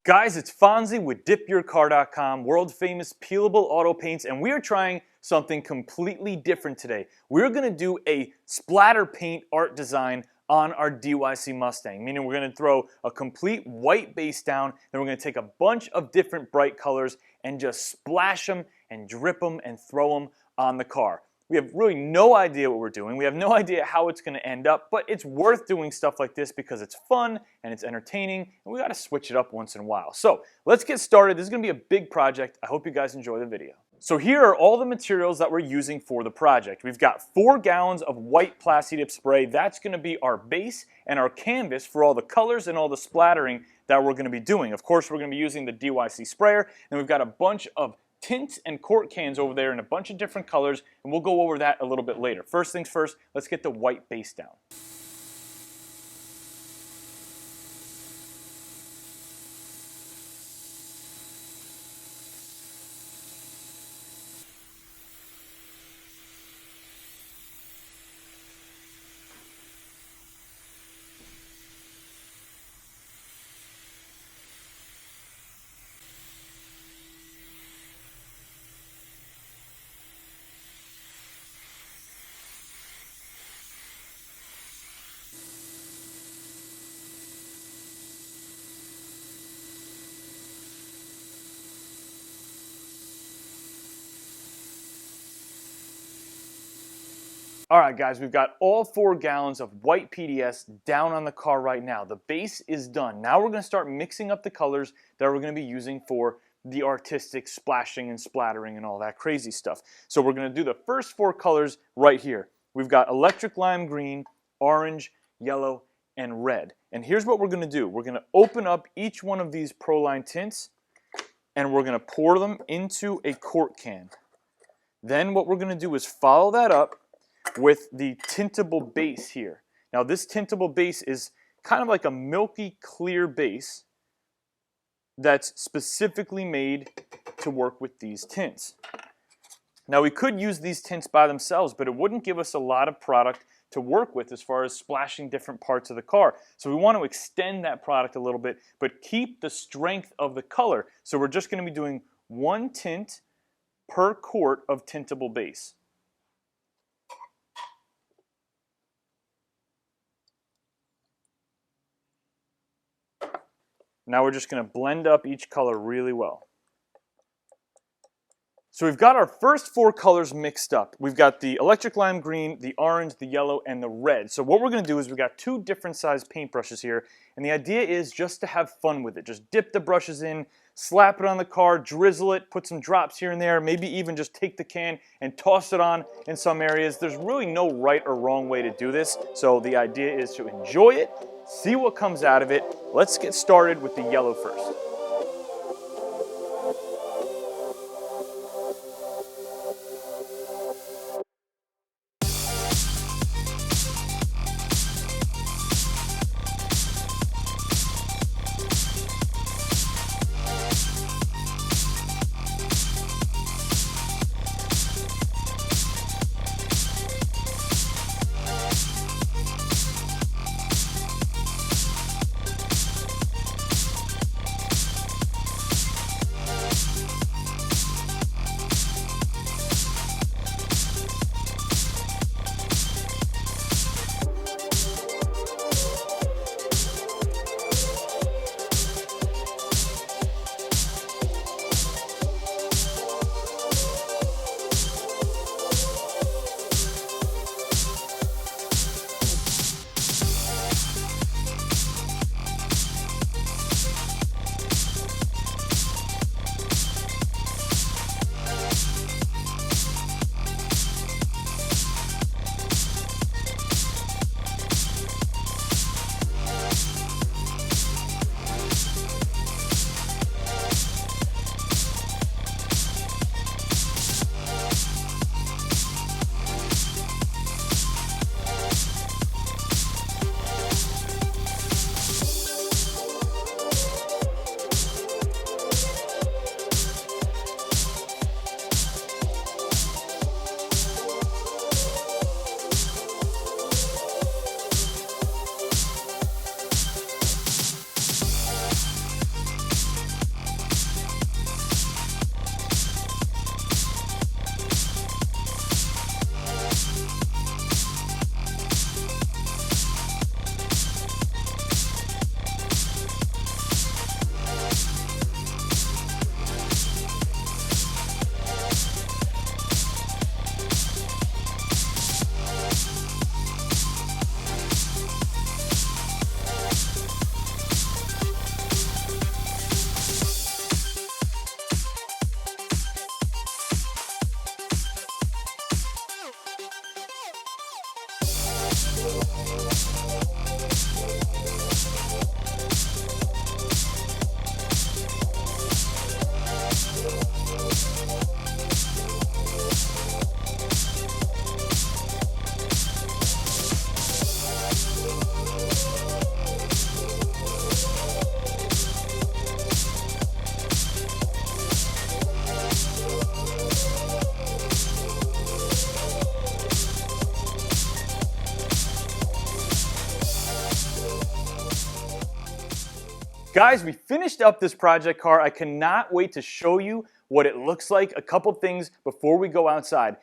Guys, it's Fonzie with DipYourCar.com, world famous peelable auto paints, and we are trying something completely different today. We're going to do a splatter paint art design on our DYC Mustang, meaning we're going to throw a complete white base down, then we're going to take a bunch of different bright colors and just splash them and drip them and throw them on the car. We have really no idea what we're doing. We have no idea how it's going to end up, but it's worth doing stuff like this because it's fun and it's entertaining, and we got to switch it up once in a while. So let's get started. This is going to be a big project. I hope you guys enjoy the video. So here are all the materials that we're using for the project. We've got 4 gallons of white Plasti Dip spray. That's going to be our base and our canvas for all the colors and all the splattering that we're going to be doing. Of course, we're going to be using the DYC sprayer, and we've got a bunch of tints and quart cans over there in a bunch of different colors, and we'll go over that a little bit later. First things first, let's get the white base down. Alright guys, we've got all 4 gallons of white PDS down on the car right now. The base is done. Now we're going to start mixing up the colors that we're going to be using for the artistic splashing and splattering and all that crazy stuff. So we're going to do the first 4 colors right here. We've got electric lime green, orange, yellow, and red. And here's what we're going to do. We're going to open up each one of these Proline tints and we're going to pour them into a quart can. Then what we're going to do is follow that up with the tintable base here. Now this tintable base is kind of like a milky clear base that's specifically made to work with these tints. Now we could use these tints by themselves, but it wouldn't give us a lot of product to work with as far as splashing different parts of the car. So we want to extend that product a little bit, but keep the strength of the color. So we're just going to be doing 1 tint per quart of tintable base. Now we're just going to blend up each color really well. So we've got our first 4 colors mixed up. We've got the electric lime green, the orange, the yellow, and the red. So what we're going to do is we've got 2 different size paintbrushes here, and the idea is just to have fun with it. Just dip the brushes in, slap it on the car, drizzle it, put some drops here and there, maybe even just take the can and toss it on in some areas. There's really no right or wrong way to do this, so the idea is to enjoy it, see what comes out of it. Let's get started with the yellow first. Guys, we finished up this project car. I cannot wait to show you what it looks like. A couple things before we go outside.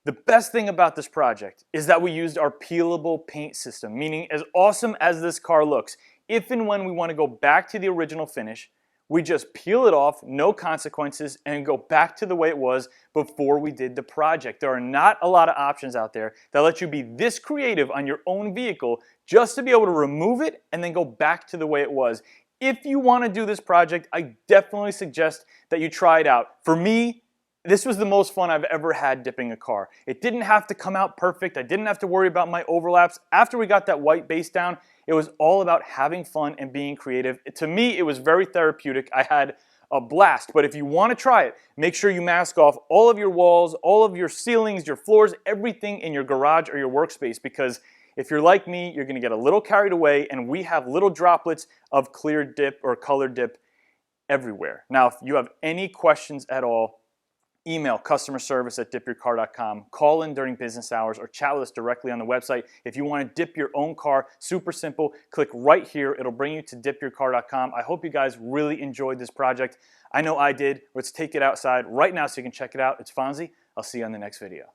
The best thing about this project is that we used our peelable paint system, meaning as awesome as this car looks, if and when we want to go back to the original finish, we just peel it off, no consequences, and go back to the way it was before we did the project. There are not a lot of options out there that let you be this creative on your own vehicle just to be able to remove it and then go back to the way it was. If you want to do this project, I definitely suggest that you try it out. For me, this was the most fun I've ever had dipping a car. It didn't have to come out perfect. I didn't have to worry about my overlaps. After we got that white base down, it was all about having fun and being creative. To me, it was very therapeutic. I had a blast. But if you want to try it, make sure you mask off all of your walls, all of your ceilings, your floors, everything in your garage or your workspace, because if you're like me, you're going to get a little carried away, and we have little droplets of clear dip or color dip everywhere. Now, if you have any questions at all, email CustomerService@DipYourCar.com, call in during business hours, or chat with us directly on the website. If you want to dip your own car, super simple, click right here. It'll bring you to DipYourCar.com. I hope you guys really enjoyed this project. I know I did. Let's take it outside right now so you can check it out. It's Fonzie. I'll see you on the next video.